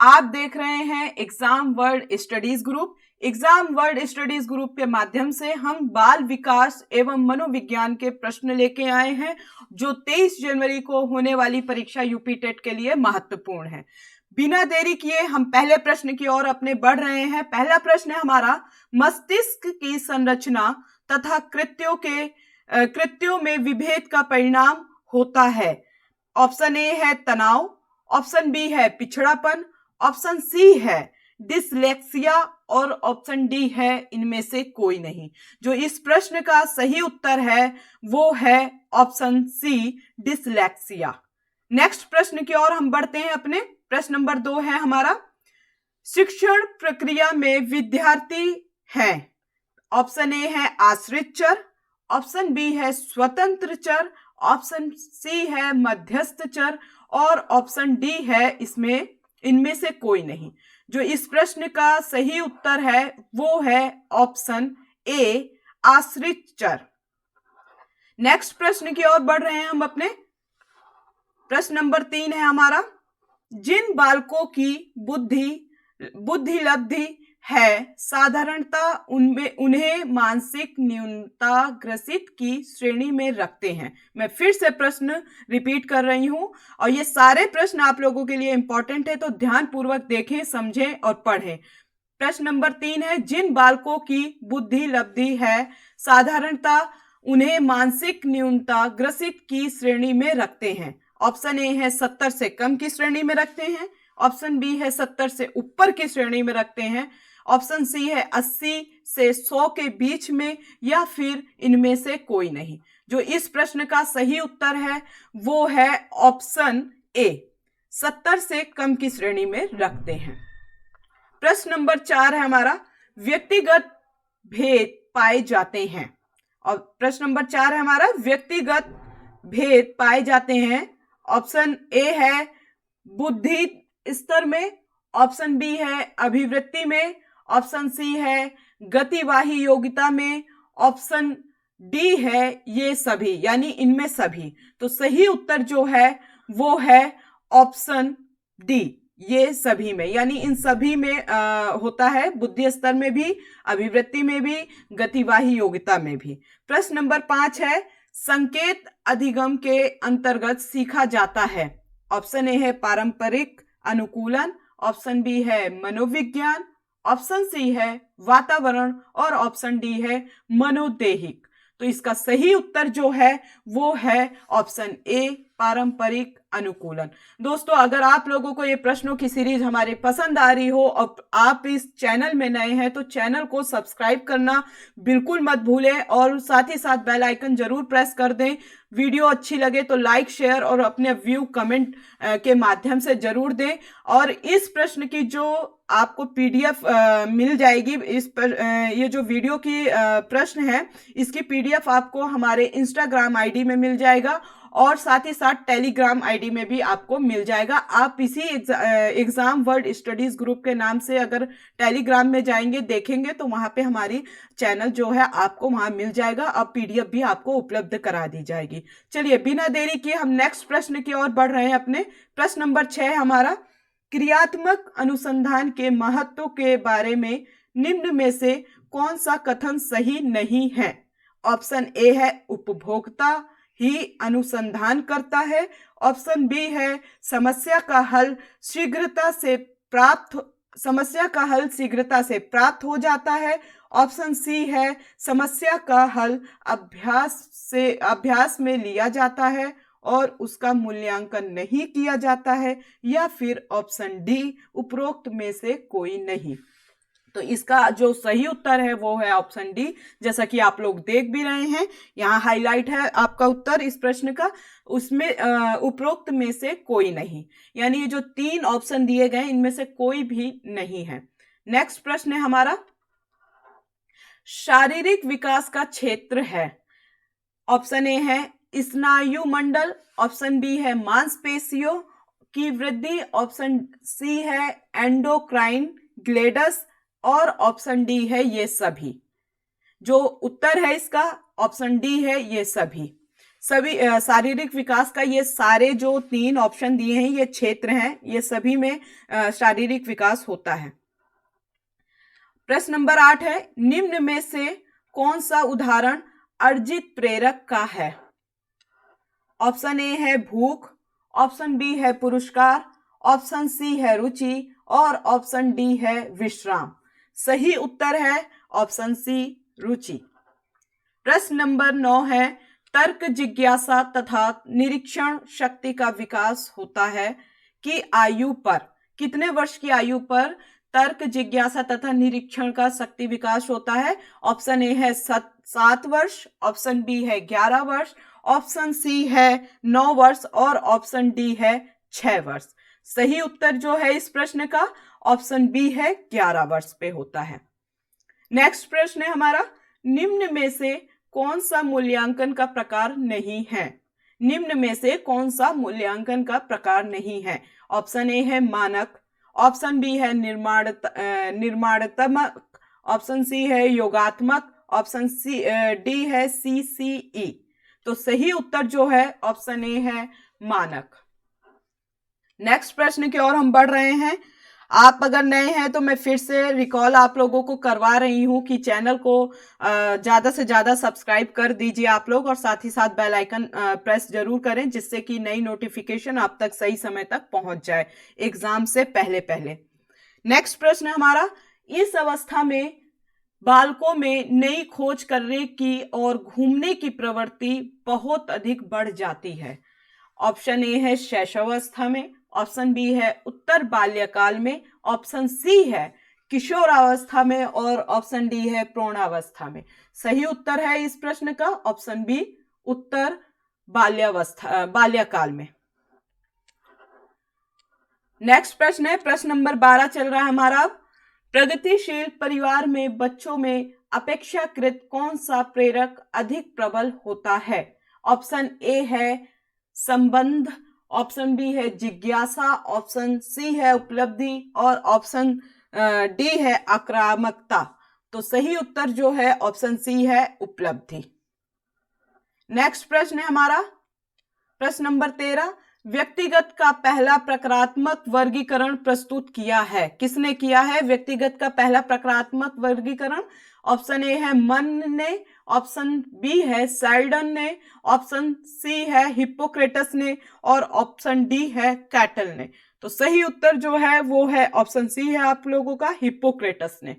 आप देख रहे हैं exam world studies group. Exam world studies group के माध्यम से हम बाल विकास एवं मनोविज्ञान के प्रश्न लेके आए हैं जो 23 जनवरी को होने वाली परीक्षा यूपी टेट के लिए महत्वपूर्ण है। बिना देरी किए हम पहले प्रश्न की ओर अपने बढ़ रहे हैं। पहला प्रश्न है हमारा, मस्तिष्क की संरचना तथा कृत्यों में विभेद का परिणाम होता है। ऑप्शन ए है तनाव, ऑप्शन बी है पिछड़ापन, ऑप्शन सी है डिसलेक्सिया और ऑप्शन डी है इनमें से कोई नहीं। जो इस प्रश्न का सही उत्तर है वो है ऑप्शन सी डिसलेक्सिया। नेक्स्ट प्रश्न की ओर हम बढ़ते हैं अपने। प्रश्न नंबर 2 है हमारा, शिक्षण प्रक्रिया में विद्यार्थी हैं। ऑप्शन ए है आश्रित चर, ऑप्शन बी है स्वतंत्र चर, ऑप्शन सी है मध्यस्थ चर और ऑप्शन डी है इसमें इनमें से कोई नहीं। जो इस प्रश्न का सही उत्तर है वो है ऑप्शन ए आश्रित चर। नेक्स्ट प्रश्न की ओर बढ़ रहे हैं हम अपने। प्रश्न नंबर 3 है हमारा, जिन बालकों की बुद्धि लब्धि है साधारणतः उन्हें मानसिक न्यूनता ग्रसित की श्रेणी में रखते हैं। मैं फिर से प्रश्न रिपीट कर रही हूं और ये सारे प्रश्न आप लोगों के लिए इंपॉर्टेंट है, तो ध्यान पूर्वक देखें, समझें और पढ़ें। प्रश्न नंबर 3 है, जिन बालकों की बुद्धि लब्धि है साधारणतः उन्हें मानसिक न्यूनता ग्रसित की श्रेणी में रखते हैं। ऑप्शन ए है 70 से कम की श्रेणी में रखते हैं, ऑप्शन बी है 70 से ऊपर की श्रेणी में रखते हैं, ऑप्शन सी है 80 से 100 के बीच में, या फिर इनमें से कोई नहीं। जो इस प्रश्न का सही उत्तर है वो है ऑप्शन ए 70 से कम की श्रेणी में रखते हैं। प्रश्न नंबर 4 है हमारा, व्यक्तिगत भेद पाए जाते हैं। और प्रश्न नंबर 4 है हमारा, व्यक्तिगत भेद पाए जाते हैं। ऑप्शन ए है बुद्धि स्तर में, ऑप्शन बी है अभिवृत्ति में, ऑप्शन सी है गतिवाही योग्यता में, ऑप्शन डी है ये सभी, यानी इनमें सभी। तो सही उत्तर जो है वो है ऑप्शन डी ये सभी में, यानी इन सभी में होता है, बुद्धि स्तर में भी, अभिवृत्ति में भी, गतिवाही योग्यता में भी। प्रश्न नंबर 5 है, संकेत अधिगम के अंतर्गत सीखा जाता है। ऑप्शन ए है पारंपरिक अनुकूलन, ऑप्शन बी है मनोविज्ञान, ऑप्शन सी है वातावरण और ऑप्शन डी है मनोदैहिक। तो इसका सही उत्तर जो है वो है ऑप्शन ए पारंपरिक अनुकूलन। दोस्तों, अगर आप लोगों को ये प्रश्नों की सीरीज हमारे पसंद आ रही हो और आप इस चैनल में नए हैं तो चैनल को सब्सक्राइब करना बिल्कुल मत भूलें और साथ ही साथ बेल आइकन जरूर प्रेस कर दें। वीडियो अच्छी लगे तो लाइक, शेयर और अपने व्यू कमेंट के माध्यम से जरूर दें। और इस प्रश्न की जो आपको पीडीएफ मिल जाएगी, इस पर ये जो वीडियो की प्रश्न है इसकी पीडीएफ आपको हमारे इंस्टाग्राम आईडी में मिल जाएगा और साथ ही साथ टेलीग्राम आईडी में भी आपको मिल जाएगा। आप इसी एग्जाम वर्ल्ड स्टडीज ग्रुप के नाम से अगर टेलीग्राम में जाएंगे, देखेंगे तो वहां पे हमारी चैनल जो है आपको वहां मिल जाएगा और पीडीएफ भी आपको उपलब्ध करा दी जाएगी। चलिए बिना देरी किए हम नेक्स्ट प्रश्न की ओर बढ़ रहे हैं अपने। प्रश्न नंबर 6 हमारा, क्रियात्मक अनुसंधान के महत्व के बारे में निम्न में से कौन सा कथन सही नहीं है। ऑप्शन ए है उपभोक्ता ही अनुसंधान करता है, ऑप्शन बी है समस्या का हल शीघ्रता से प्राप्त हो जाता है, ऑप्शन सी है समस्या का हल अभ्यास में लिया जाता है और उसका मूल्यांकन नहीं किया जाता है, या फिर ऑप्शन डी उपरोक्त में से कोई नहीं। तो इसका जो सही उत्तर है वो है ऑप्शन डी। जैसा कि आप लोग देख भी रहे हैं, यहाँ हाईलाइट है आपका उत्तर इस प्रश्न का, उसमें उपरोक्त में से कोई नहीं, यानी ये जो 3 ऑप्शन दिए गए इनमें से कोई भी नहीं है। नेक्स्ट प्रश्न है हमारा, शारीरिक विकास का क्षेत्र है। ऑप्शन ए है स्नायु मंडल, ऑप्शन बी है मांसपेशियों की वृद्धि, ऑप्शन सी है एंडोक्राइन ग्लैंड्स और ऑप्शन डी है ये सभी। जो उत्तर है इसका ऑप्शन डी है ये सभी। सभी शारीरिक विकास का ये सारे जो 3 ऑप्शन दिए हैं ये क्षेत्र हैं, ये सभी में शारीरिक विकास होता है। प्रश्न नंबर 8 है, निम्न में से कौन सा उदाहरण अर्जित प्रेरक का है? ऑप्शन ए है भूख, ऑप्शन बी है पुरस्कार, ऑप्शन सी है रुचि और ऑप्शन डी है विश्राम। सही उत्तर है ऑप्शन सी रुचि। प्रश्न नंबर 9 है, तर्क जिज्ञासा तथा निरीक्षण शक्ति का विकास होता है कि आयु पर? कितने वर्ष की आयु पर तर्क जिज्ञासा तथा निरीक्षण का शक्ति विकास होता है? ऑप्शन ए है 7 वर्ष, ऑप्शन बी है 11 वर्ष, ऑप्शन सी है 9 वर्ष और ऑप्शन डी है 6 वर्ष। सही उत्तर जो है इस प्रश्न का ऑप्शन बी है 11 वर्ष पे होता है। नेक्स्ट प्रश्न है हमारा, निम्न में से कौन सा मूल्यांकन का प्रकार नहीं है? निम्न में से कौन सा मूल्यांकन का प्रकार नहीं है? ऑप्शन ए है मानक, ऑप्शन बी है निर्माणात्मक, ऑप्शन सी है योगात्मक, ऑप्शन सी डी है CCE। तो सही उत्तर जो है ऑप्शन ए है मानक। नेक्स्ट प्रश्न की ओर हम बढ़ रहे हैं। आप अगर नए हैं तो मैं फिर से रिकॉल आप लोगों को करवा रही हूं कि चैनल को ज्यादा से ज्यादा सब्सक्राइब कर दीजिए आप लोग, और साथ ही साथ बेल आइकन प्रेस जरूर करें जिससे कि नई नोटिफिकेशन आप तक सही समय तक पहुंच जाए एग्जाम से पहले पहले। नेक्स्ट प्रश्न हमारा, इस अवस्था में बालकों में नई खोज करने की और घूमने की प्रवृत्ति बहुत अधिक बढ़ जाती है। ऑप्शन ए है शैशवावस्था में, ऑप्शन बी है उत्तर बाल्यकाल में, ऑप्शन सी है किशोरावस्था में और ऑप्शन डी है प्रौढ़ावस्था में। सही उत्तर है इस प्रश्न का ऑप्शन बी उत्तर बाल्यकाल में। नेक्स्ट प्रश्न है, प्रश्न नंबर 12 चल रहा है हमारा। प्रगतिशील परिवार में बच्चों में अपेक्षाकृत कौन सा प्रेरक अधिक प्रबल होता है? ऑप्शन ए है संबंध, ऑप्शन बी है जिज्ञासा, ऑप्शन सी है उपलब्धि और ऑप्शन डी है आक्रामकता। तो सही उत्तर जो है ऑप्शन सी है उपलब्धि। नेक्स्ट प्रश्न है हमारा प्रश्न नंबर 13, व्यक्तिगत का पहला प्रकारात्मक वर्गीकरण प्रस्तुत किया है। किसने किया है व्यक्तिगत का पहला प्रकारात्मक वर्गीकरण? ऑप्शन ए है मन ने, ऑप्शन बी है साइडन ने, ऑप्शन सी है हिप्पोक्रेटस ने और ऑप्शन डी है कैटल ने। तो सही उत्तर जो है वो है ऑप्शन सी है आप लोगों का हिप्पोक्रेटस ने।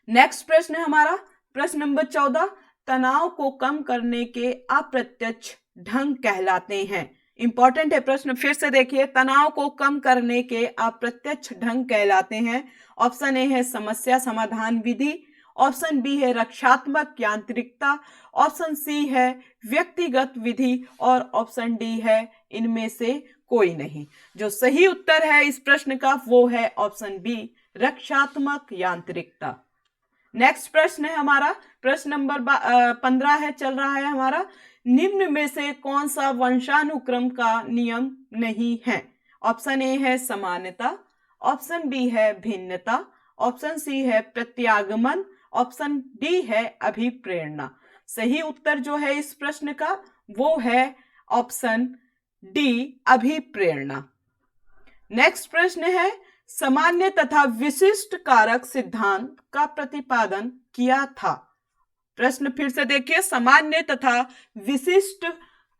नेक्स्ट प्रश्न है हमारा प्रश्न नंबर 14, तनाव को कम करने के अप्रत्यक्ष ढंग कहलाते हैं। इंपॉर्टेंट है प्रश्न, फिर से देखिए, तनाव को कम करने के अप्रत्यक्ष ढंग कहलाते हैं। ऑप्शन ए है समस्या समाधान विधि, ऑप्शन बी है रक्षात्मक यांत्रिकता, ऑप्शन सी है व्यक्तिगत विधि और ऑप्शन डी है इनमें से कोई नहीं। जो सही उत्तर है इस प्रश्न का वो है ऑप्शन बी रक्षात्मक यांत्रिकता। नेक्स्ट प्रश्न है हमारा प्रश्न नंबर 15 है चल रहा है हमारा, निम्न में से कौन सा वंशानुक्रम का नियम नहीं है? ऑप्शन ए है समानता, ऑप्शन बी है भिन्नता, ऑप्शन सी है प्रत्यागमन, ऑप्शन डी है अभिप्रेरणा। सही उत्तर जो है इस प्रश्न का वो है ऑप्शन डी अभिप्रेरणा। नेक्स्ट प्रश्न है, सामान्य तथा विशिष्ट कारक सिद्धांत का प्रतिपादन किया था। प्रश्न फिर से देखिए, सामान्य तथा विशिष्ट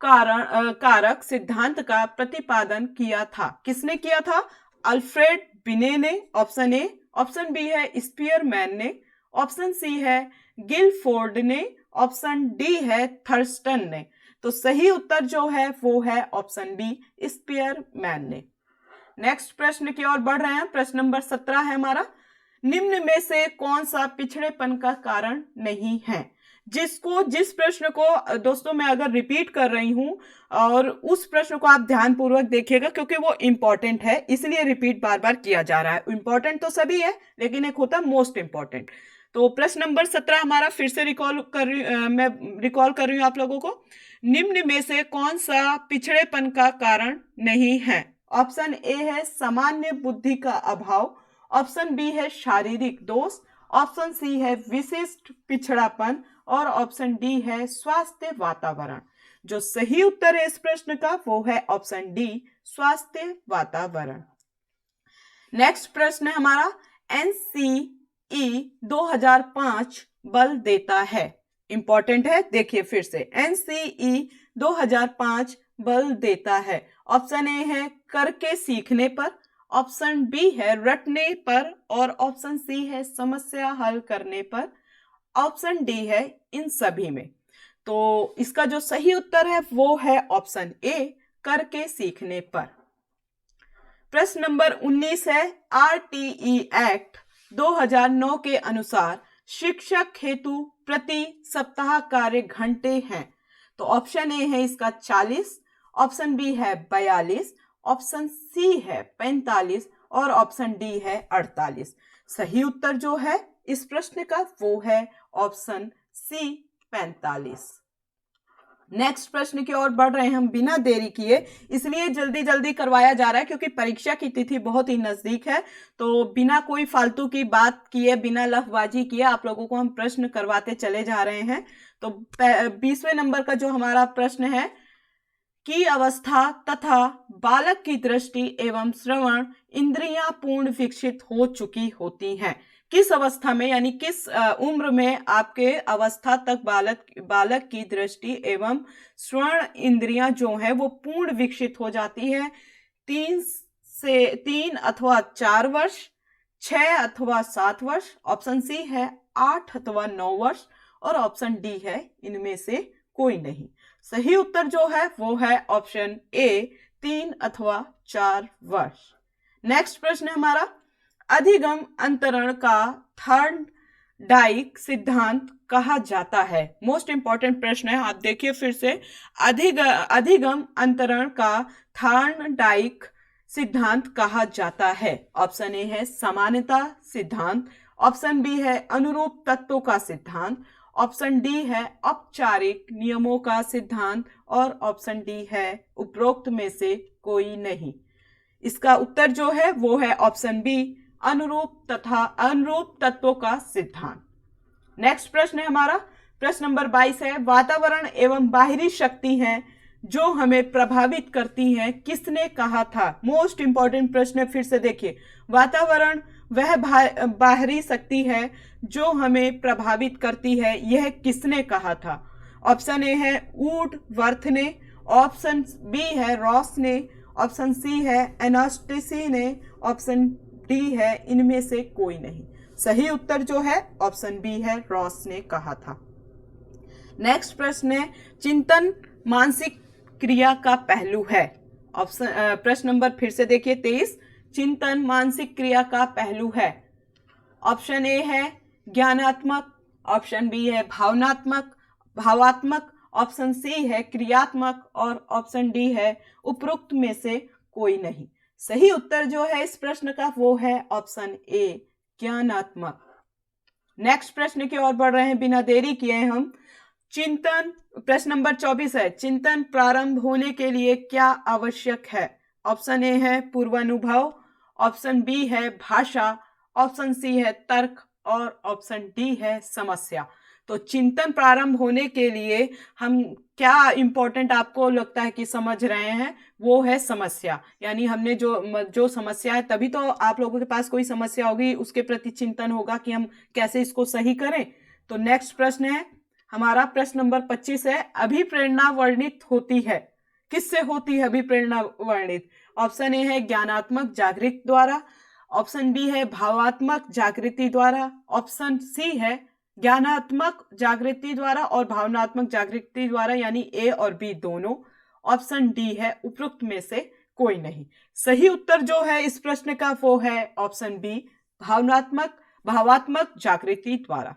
कारक सिद्धांत का प्रतिपादन किया था। किसने किया था? अल्फ्रेड बिने ने, ऑप्शन ए, ऑप्शन बी है स्पीयरमैन ने, ऑप्शन सी है गिलफोर्ड ने, ऑप्शन डी है थर्स्टन ने। तो सही उत्तर जो है वो है ऑप्शन बी स्पीयरमैन ने। नेक्स्ट प्रश्न की ओर बढ़ रहे हैं, प्रश्न नंबर 17 है हमारा, निम्न में से कौन सा पिछड़ेपन का कारण नहीं है? जिस प्रश्न को दोस्तों मैं अगर रिपीट कर रही हूं और उस प्रश्न को आप ध्यान पूर्वक देखिएगा क्योंकि वो इंपॉर्टेंट है, इसलिए रिपीट बार बार किया जा रहा है। इंपॉर्टेंट तो सभी है लेकिन एक होता है मोस्ट इंपॉर्टेंट। तो प्रश्न नंबर 17 हमारा फिर से मैं रिकॉल कर रही हूं आप लोगों को, निम्न में से कौन सा पिछड़ेपन का कारण नहीं है? ऑप्शन ए है सामान्य बुद्धि का अभाव, ऑप्शन बी है शारीरिक दोष, ऑप्शन सी है विशिष्ट पिछड़ापन और ऑप्शन डी है स्वास्थ्य वातावरण। जो सही उत्तर है इस प्रश्न का वो है ऑप्शन डी, स्वास्थ्य वातावरण। नेक्स्ट प्रश्न है हमारा, एनसीई 2005 बल देता है। इंपॉर्टेंट है, देखिए फिर से, एनसीई 2005 बल देता है। ऑप्शन ए है करके सीखने पर, ऑप्शन बी है रटने पर, और ऑप्शन सी है समस्या हल करने पर, ऑप्शन डी है इन सभी में। तो इसका जो सही उत्तर है वो है ऑप्शन ए, करके सीखने पर। प्रश्न नंबर 19 है, आरटीई एक्ट 2009 के अनुसार शिक्षक हेतु प्रति सप्ताह कार्य घंटे हैं। तो ऑप्शन ए है इसका 40, ऑप्शन बी है 42, ऑप्शन सी है 45 और ऑप्शन डी है 48। सही उत्तर जो है इस प्रश्न का वो है ऑप्शन सी, 45। नेक्स्ट प्रश्न की ओर बढ़ रहे हैं हम बिना देरी किए, इसलिए जल्दी जल्दी करवाया जा रहा है क्योंकि परीक्षा की तिथि बहुत ही नजदीक है। तो बिना कोई फालतू की बात किए, बिना लफबाजी किए आप लोगों को हम प्रश्न करवाते चले जा रहे हैं। तो 20वें नंबर का जो हमारा प्रश्न है, की अवस्था तथा बालक की दृष्टि एवं श्रवण इंद्रियां पूर्ण विकसित हो चुकी होती हैं। किस अवस्था में, यानी किस उम्र में आपके अवस्था तक बालक की दृष्टि एवं श्रवण इंद्रियां जो है वो पूर्ण विकसित हो जाती है? 3 अथवा 4 वर्ष, 6 अथवा 7 वर्ष, ऑप्शन सी है 8 अथवा 9 वर्ष और ऑप्शन डी है इनमें से कोई नहीं। सही उत्तर जो है वो है ऑप्शन ए, 3 अथवा 4 वर्ष। नेक्स्ट प्रश्न है हमारा, अधिगम अंतरण का थॉर्नडाइक सिद्धांत कहा जाता है। मोस्ट इंपॉर्टेंट प्रश्न है, आप देखिए फिर से, अधिगम अंतरण का थॉर्नडाइक सिद्धांत कहा जाता है। ऑप्शन ए है समानता सिद्धांत, ऑप्शन बी है अनुरूप तत्वों का सिद्धांत, ऑप्शन डी है औपचारिक नियमों का सिद्धांत और ऑप्शन डी है उपरोक्त में से कोई नहीं। इसका उत्तर जो है वो है ऑप्शन बी, अनुरूप तत्वों का सिद्धांत। नेक्स्ट प्रश्न है हमारा, प्रश्न नंबर 22 है, वातावरण एवं बाहरी शक्ति हैं जो हमें प्रभावित करती हैं, किसने कहा था? मोस्ट इंपॉर्टेंट प्रश्न है, फिर से देखिए, वातावरण वह बाहरी शक्ति है जो हमें प्रभावित करती है, यह किसने कहा था? ऑप्शन ए है वुडवर्थ ने, ऑप्शन बी है रॉस ने, ऑप्शन सी है एनास्टेसी ने, ऑप्शन डी है इनमें से कोई नहीं। सही उत्तर जो है ऑप्शन बी है, रॉस ने कहा था। नेक्स्ट प्रश्न है, चिंतन मानसिक क्रिया का पहलू है। प्रश्न नंबर फिर से देखिए 23, चिंतन मानसिक क्रिया का पहलू है। ऑप्शन ए है ज्ञानात्मक, ऑप्शन बी है भावात्मक, ऑप्शन सी है क्रियात्मक और ऑप्शन डी है उपरोक्त में से कोई नहीं। सही उत्तर जो है इस प्रश्न का वो है ऑप्शन ए, ज्ञानात्मक। नेक्स्ट प्रश्न की ओर बढ़ रहे हैं बिना देरी किए हम। चिंतन, प्रश्न नंबर 24 है, चिंतन प्रारंभ होने के लिए क्या आवश्यक है? ऑप्शन ए है पूर्वानुभव, ऑप्शन बी है भाषा, ऑप्शन सी है तर्क और ऑप्शन डी है समस्या। तो चिंतन प्रारंभ होने के लिए हम क्या इंपॉर्टेंट आपको लगता है कि समझ रहे हैं, वो है समस्या। यानी हमने जो समस्या है, तभी तो आप लोगों के पास कोई समस्या होगी, उसके प्रति चिंतन होगा कि हम कैसे इसको सही करें। तो नेक्स्ट प्रश्न है हमारा, प्रश्न नंबर 25 है, अभिप्रेरणा वर्णित होती है, किससे होती है अभिप्रेरणा वर्णित? ऑप्शन ए है ज्ञानात्मक जागृति द्वारा, ऑप्शन बी है भावात्मक जागृति द्वारा, ऑप्शन सी है ज्ञानात्मक जागृति द्वारा और भावनात्मक जागृति द्वारा, यानी ए और बी दोनों, ऑप्शन डी है उपरोक्त में से कोई नहीं। सही उत्तर जो है इस प्रश्न का वो है ऑप्शन बी, भावात्मक जागृति द्वारा।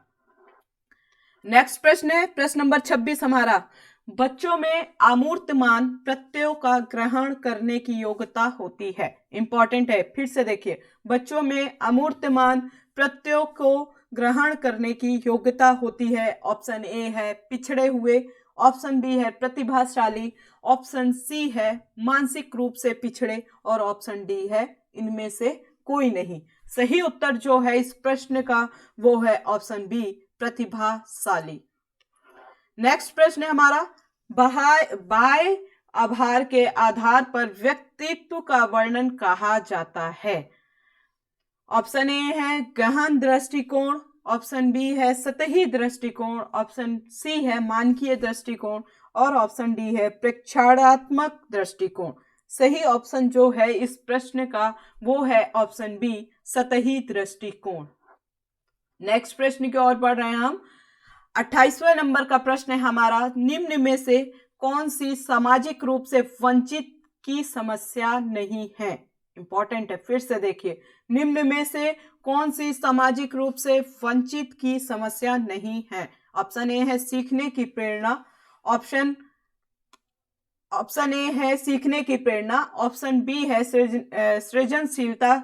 नेक्स्ट प्रश्न है, प्रश्न नंबर 26 हमारा, बच्चों में अमूर्तमान प्रत्ययों का ग्रहण करने की योग्यता होती है। इंपॉर्टेंट है, फिर से देखिए, बच्चों में अमूर्तमान प्रत्ययों को ग्रहण करने की योग्यता होती है। ऑप्शन ए है पिछड़े हुए, ऑप्शन बी है प्रतिभाशाली, ऑप्शन सी है मानसिक रूप से पिछड़े और ऑप्शन डी है इनमें से कोई नहीं। सही उत्तर जो है इस प्रश्न का वो है ऑप्शन बी, प्रतिभाशाली। नेक्स्ट प्रश्न है हमारा, बाह्य आधार के आधार पर व्यक्तित्व का वर्णन कहा जाता है। ऑप्शन ए है गहन दृष्टिकोण, ऑप्शन बी है सतही दृष्टिकोण, ऑप्शन सी है मानकीय दृष्टिकोण और ऑप्शन डी है प्रेक्षाणात्मक दृष्टिकोण। सही ऑप्शन जो है इस प्रश्न का वो है ऑप्शन बी, सतही दृष्टिकोण। नेक्स्ट प्रश्न की ओर बढ़ रहे हैं हम। 28वें नंबर का प्रश्न है हमारा, निम्न में से कौन सी सामाजिक रूप से वंचित की समस्या नहीं है? इंपॉर्टेंट है, फिर से देखिए, निम्न में से कौन सी सामाजिक रूप से वंचित की समस्या नहीं है? ऑप्शन ए है सीखने की प्रेरणा, ऑप्शन ए है सीखने की प्रेरणा, ऑप्शन बी है सृजनशीलता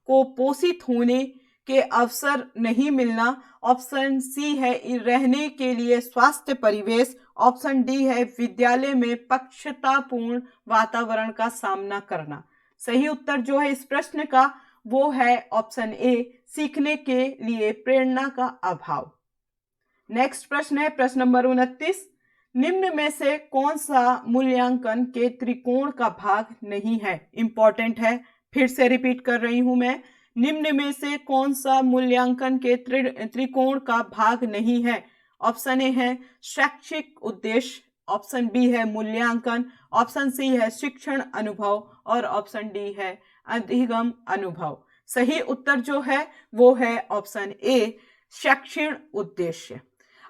को पोषित होने के अवसर नहीं मिलना, ऑप्शन सी है रहने के लिए स्वास्थ्य परिवेश, ऑप्शन डी है विद्यालय में पक्षतापूर्ण वातावरण का सामना करना। सही उत्तर जो है इस प्रश्न का वो है ऑप्शन ए, सीखने के लिए प्रेरणा का अभाव। नेक्स्ट प्रश्न है प्रश्न नंबर 29, निम्न में से कौन सा मूल्यांकन के त्रिकोण का भाग नहीं है? इंपॉर्टेंट है, फिर से रिपीट कर रही हूं मैं, निम्न में से कौन सा मूल्यांकन के त्रिकोण का भाग नहीं है? ऑप्शन ए है शैक्षिक उद्देश्य, ऑप्शन बी है मूल्यांकन, ऑप्शन सी है शिक्षण अनुभव और ऑप्शन डी है अधिगम अनुभव। सही उत्तर जो है वो है ऑप्शन ए, शैक्षिक उद्देश्य।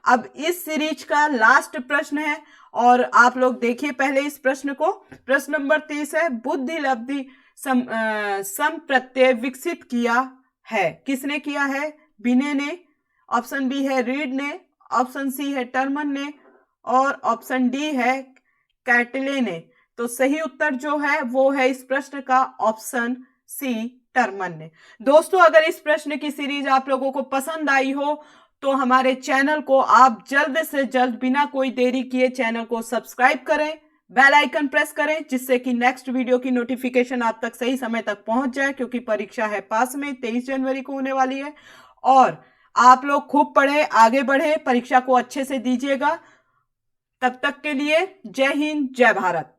अब इस सीरीज का लास्ट प्रश्न है और आप लोग देखिए पहले इस प्रश्न को। प्रश्न नंबर 30 है, बुद्धि लब्धि सम प्रत्यय विकसित किया है, किसने किया है? बिने ने, ऑप्शन बी है रीड ने, ऑप्शन सी है टर्मन ने और ऑप्शन डी है कैटले ने। तो सही उत्तर जो है वो है इस प्रश्न का ऑप्शन सी, टर्मन ने। दोस्तों, अगर इस प्रश्न की सीरीज आप लोगों को पसंद आई हो तो हमारे चैनल को आप जल्द से जल्द बिना कोई देरी किए चैनल को सब्सक्राइब करें, बेल आइकन प्रेस करें, जिससे कि नेक्स्ट वीडियो की नोटिफिकेशन आप तक सही समय तक पहुंच जाए, क्योंकि परीक्षा है पास में, 23 जनवरी को होने वाली है। और आप लोग खूब पढ़े, आगे बढ़े, परीक्षा को अच्छे से दीजिएगा। तब तक के लिए जय हिंद, जय भारत।